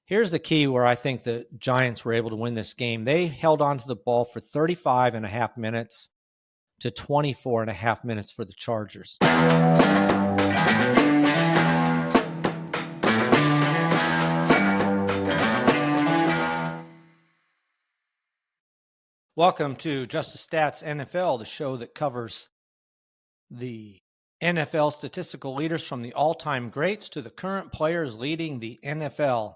Here's the key where I think the Giants were able to win this game. They held on to the ball for 35 and a half minutes to 24 and a half minutes for the Chargers. Welcome to Just the Stats NFL, the show that covers the NFL statistical leaders from the all-time greats to the current players leading the NFL.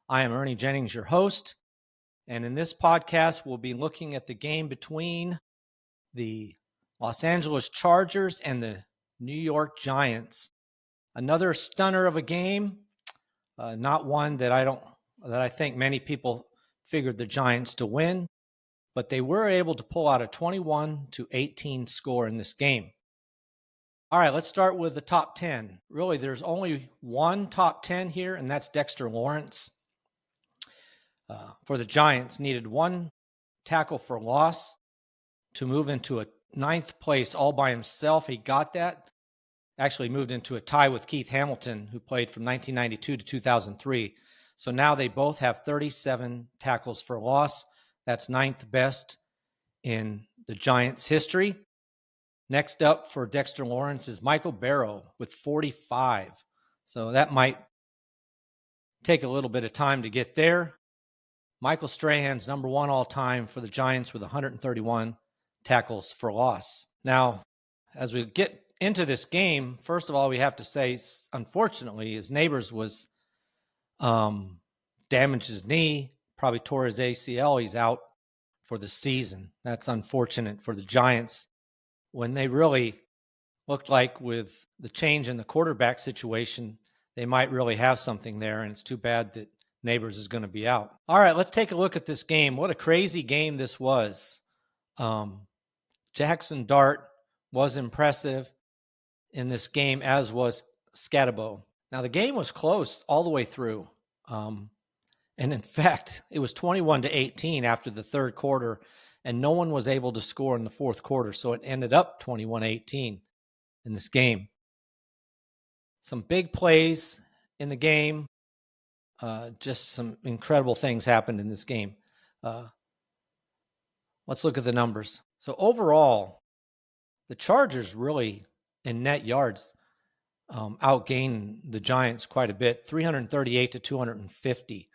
I am Ernie Jennings, your host, and in this podcast, we'll be looking at the game between the Los Angeles Chargers and the New York Giants. Another stunner of a game, not one that I think many people figured the Giants to win, but they were able to pull out a 21-18 score in this game. All right, let's start with the top 10. Really, there's only one top 10 here, and that's Dexter Lawrence. For the Giants, needed one tackle for loss to move into a ninth place all by himself. He got that. Actually moved into a tie with Keith Hamilton, who played from 1992 to 2003. So now they both have 37 tackles for loss. That's ninth best in the Giants' history. Next up for Dexter Lawrence is Michael Barrow with 45. So that might take a little bit of time to get there. Michael Strahan's number one all time for the Giants with 131 tackles for loss. Now, as we get into this game, first of all, we have to say, unfortunately, his Neighbors was damaged his knee, probably tore his ACL. He's out for the season. That's unfortunate for the Giants when they really looked like with the change in the quarterback situation, they might really have something there, and it's too bad that Neighbors is going to be out. All right, let's take a look at this game. What a crazy game this was. Jackson Dart was impressive in this game, as was Scatabo. Now, the game was close all the way through. And in fact, it was 21-18 after the third quarter, and no one was able to score in the fourth quarter. So it ended up 21-18 in this game. Some big plays in the game. Just some incredible things happened in this game. Let's look at the numbers. So overall, the Chargers really, in net yards, outgained the Giants quite a bit, 338 to 250.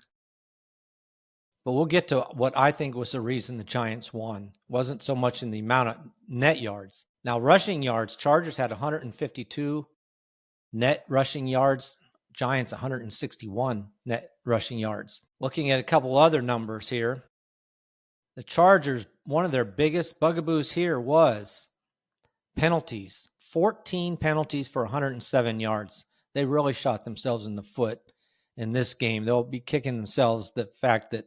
But we'll get to what I think was the reason the Giants won. It wasn't so much in the amount of net yards. Now, rushing yards, Chargers had 152 net rushing yards. Giants 161 net rushing yards. Looking at a couple other numbers here, the Chargers, one of their biggest bugaboos here was penalties. 14 penalties for 107 yards. They really shot themselves in the foot in this game. They'll be kicking themselves the fact that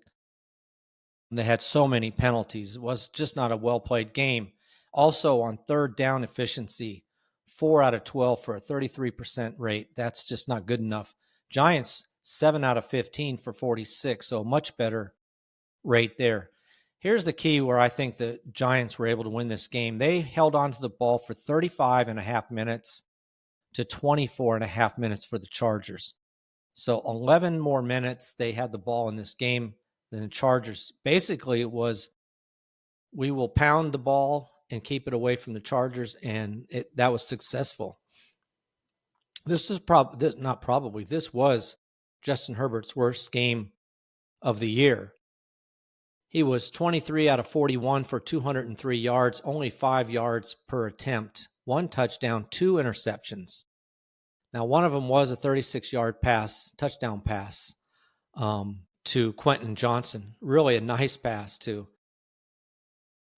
they had so many penalties. It was just not a well-played game. Also on third down efficiency, 4 out of 12 for a 33% rate. That's just not good enough. Giants, 7 out of 15 for 46, so a much better rate there. Here's the key where I think the Giants were able to win this game. They held on to the ball for 35 and a half minutes to 24 and a half minutes for the Chargers. So 11 more minutes they had the ball in this game than the Chargers. Basically, it was we will pound the ball and keep it away from the Chargers, and that was successful. This was Justin Herbert's worst game of the year. He was 23 out of 41 for 203 yards, only 5 yards per attempt, 1 touchdown, 2 interceptions. Now, one of them was a 36-yard touchdown pass to Quentin Johnson. Really a nice pass, too.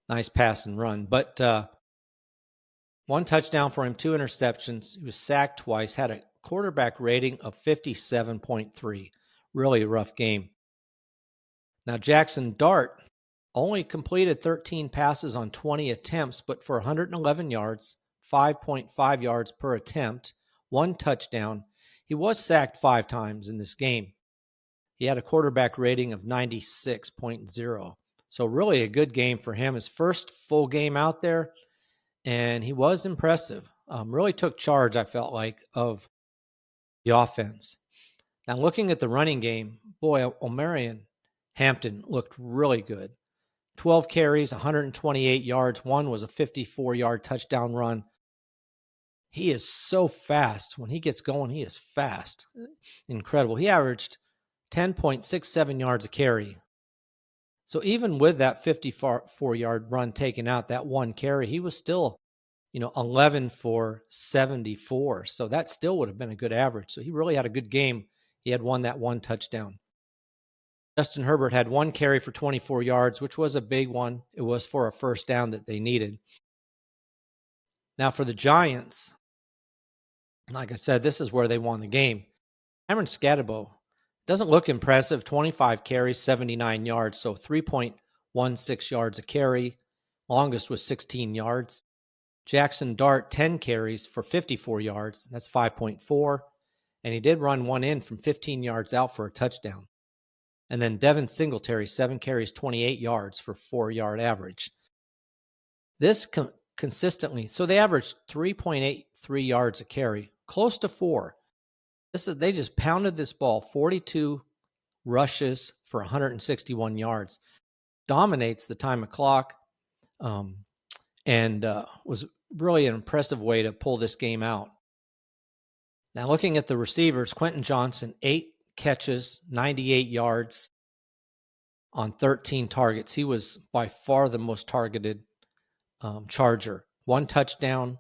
Nice pass and run. But 1 touchdown for him, 2 interceptions. He was sacked twice, had a quarterback rating of 57.3. Really a rough game. Now, Jackson Dart only completed 13 passes on 20 attempts, but for 111 yards, 5.5 yards per attempt, 1 touchdown. He was sacked 5 times in this game. He had a quarterback rating of 96.0. So really a good game for him. His first full game out there, and he was impressive. Really took charge, I felt like, of the offense. Now, looking at the running game, boy, Omarion Hampton looked really good. 12 carries, 128 yards. One was a 54-yard touchdown run. He is so fast. When he gets going, he is fast. Incredible. He averaged 10.67 yards a carry. So even with that 54-yard run taken out, that one carry, he was still, 11 for 74. So that still would have been a good average. So he really had a good game. He had that one touchdown. Justin Herbert had one carry for 24 yards, which was a big one. It was for a first down that they needed. Now for the Giants, like I said, this is where they won the game. Cameron Scatterbo doesn't look impressive. 25 carries, 79 yards, so 3.16 yards a carry. Longest was 16 yards. Jackson Dart, 10 carries for 54 yards. That's 5.4. And he did run one in from 15 yards out for a touchdown. And then Devin Singletary, 7 carries, 28 yards for 4-yard average. This consistently, so they averaged 3.83 yards a carry, close to 4. They just pounded this ball, 42 rushes for 161 yards. Dominates the time of clock, and was really an impressive way to pull this game out. Now, looking at the receivers, Quentin Johnson, 8 catches, 98 yards on 13 targets. He was by far the most targeted Charger. 1 touchdown.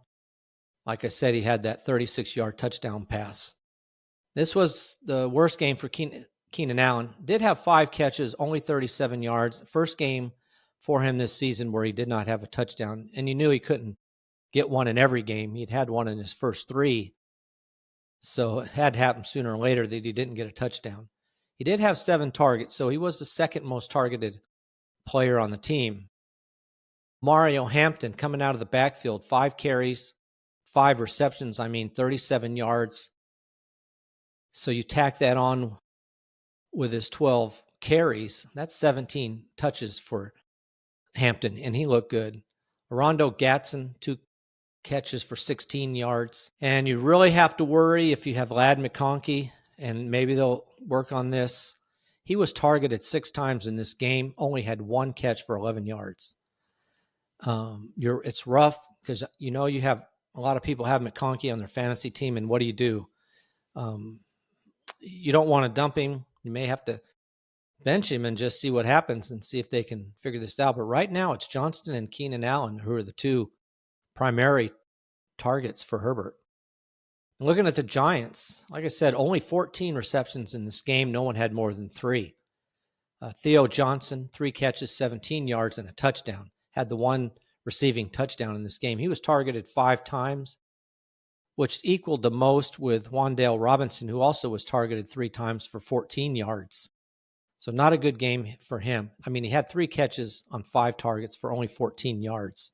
Like I said, he had that 36-yard touchdown pass. This was the worst game for Keenan Allen. Did have 5 catches, only 37 yards. First game for him this season where he did not have a touchdown. And you knew he couldn't get one in every game. He'd had one in his first 3. So it had to happen sooner or later that he didn't get a touchdown. He did have 7 targets, so he was the second most targeted player on the team. Mario Hampton coming out of the backfield, 5 carries, 5 receptions, 37 yards. So you tack that on with his 12 carries, that's 17 touches for Hampton, and he looked good. Rondo Gatson, 2 catches for 16 yards. And you really have to worry if you have Ladd McConkey, and maybe they'll work on this. He was targeted 6 times in this game, only had 1 catch for 11 yards. It's rough because you have a lot of people have McConkey on their fantasy team, and what do? You don't want to dump him. You may have to bench him and just see what happens and see if they can figure this out. But right now, it's Johnston and Keenan Allen who are the 2 primary targets for Herbert. And looking at the Giants, like I said, only 14 receptions in this game. No one had more than 3. Theo Johnson, 3 catches, 17 yards, and a touchdown. Had the 1 receiving touchdown in this game. He was targeted 5 times, which equaled the most with Wan'Dale Robinson, who also was targeted 3 times for 14 yards. So not a good game for him. He had 3 catches on 5 targets for only 14 yards.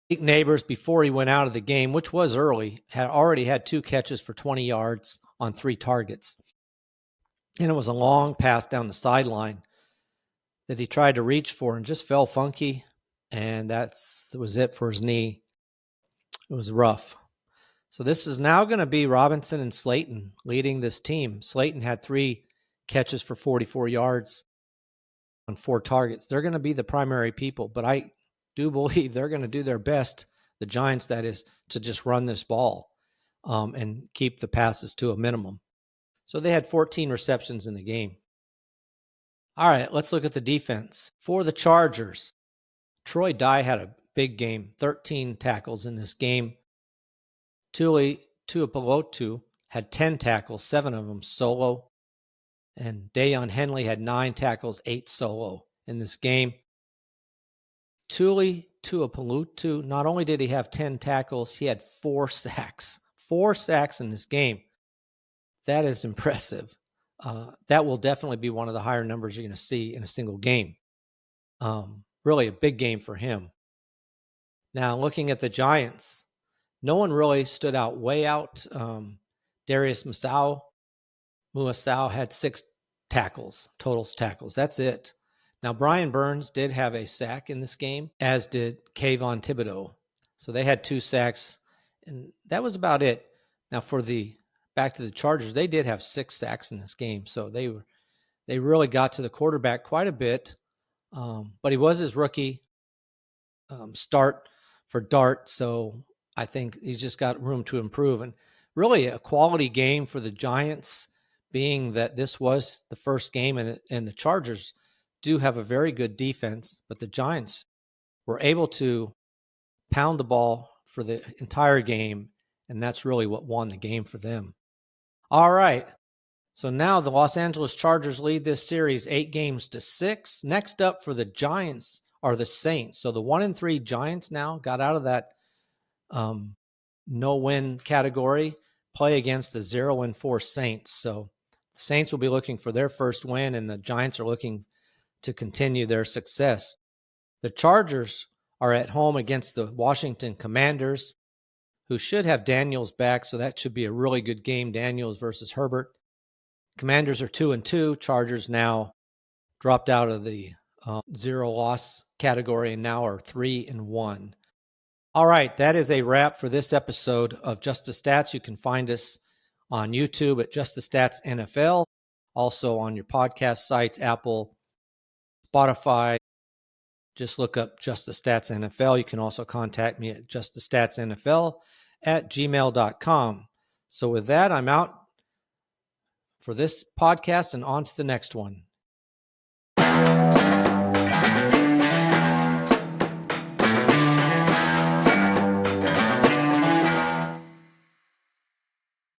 Neighbors, before he went out of the game, which was early, had already had 2 catches for 20 yards on 3 targets. And it was a long pass down the sideline that he tried to reach for and just fell funky. And that was it for his knee. It was rough. So this is now going to be Robinson and Slayton leading this team. Slayton had 3 catches for 44 yards on 4 targets. They're going to be the primary people, but I do believe they're going to do their best, the Giants that is, to just run this ball and keep the passes to a minimum. So they had 14 receptions in the game. All right, let's look at the defense. For the Chargers, Troy Dye had a big game, 13 tackles in this game. Tuli Tuipulotu had 10 tackles, 7 of them solo. And Dayon Henley had 9 tackles, 8 solo in this game. Tuli Tuipulotu, not only did he have 10 tackles, he had 4 sacks. 4 sacks in this game. That is impressive. That will definitely be one of the higher numbers you're going to see in a single game. Really a big game for him. Now, looking at the Giants, no one really stood out way out. Darius Muasau had 6 tackles, total tackles. That's it. Now, Brian Burns did have a sack in this game, as did Kayvon Thibodeau. So they had 2 sacks, and that was about it. Now, for the back to the Chargers, they did have 6 sacks in this game, so they really got to the quarterback quite a bit. But he was his rookie start for Dart, so I think he's just got room to improve. And really a quality game for the Giants, being that this was the first game, and the Chargers do have a very good defense, but the Giants were able to pound the ball for the entire game, and that's really what won the game for them. All right. So now the Los Angeles Chargers lead this series 8-6. Next up for the Giants are the Saints. So the 1-3 Giants now got out of that no-win category, play against the 0-4 Saints. So the Saints will be looking for their first win, and the Giants are looking to continue their success. The Chargers are at home against the Washington Commanders, who should have Daniels back, so that should be a really good game, Daniels versus Herbert. Commanders are 2-2. Chargers now dropped out of the 0-loss category and now are 3-1. All right, that is a wrap for this episode of Just the Stats. You can find us on YouTube at Just the Stats NFL, also on your podcast sites, Apple, Spotify. Just look up Just the Stats NFL. You can also contact me at justthestatsnfl@gmail.com. So with that, I'm out for this podcast and on to the next one.